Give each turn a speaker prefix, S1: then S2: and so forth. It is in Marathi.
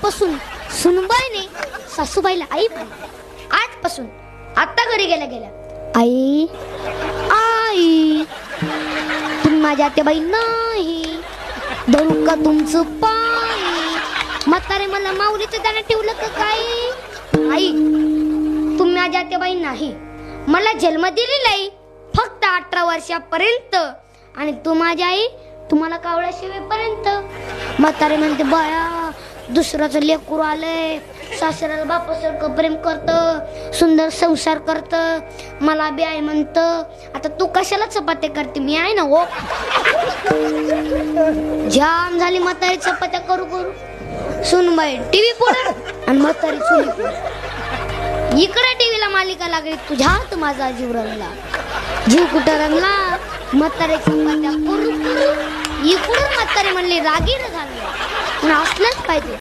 S1: तेव्हापासून सुनबाईने सासूबाईला आई पाहिली. आजपासून आता घरी गेल्या गेल्या आई आई तुम्ही माझ्या आत्याबाई नाही, धरू का तुमचं पाय? म्हातारे मला माऊलीचं दाणं ठेवलं का काय? आई तुम्ही माझ्या आत्याबाई नाही, मला जन्म दिलेला आहे फक्त 18 वर्षापर्यंत, आणि तू माझी आई तुम्हाला कावळ्या शिवेपर्यंत. म्हातारे म्हणते बाया दुसऱ्याचं लेकरू आलंय, सासऱ्याला बापासारखं प्रेम करत, सुंदर संसार करत, मला बी आई म्हणत. आता तू कशाला चपात्या करते, मी आहे ना हो. जाम झाली म्हातारी चपात्या करू करू. सुनबाई टीव्ही पुढे आणि म्हातारी चुली पुढे. इकडे टीव्हीला मालिका लागली, तुझ्या हात माझा जीव रंगला. जीव कुठं रंगला? म्हातारे चपात्या करू करू. इकडून म्हातारी म्हणली रागीर झाली, असलंच पाहिजे.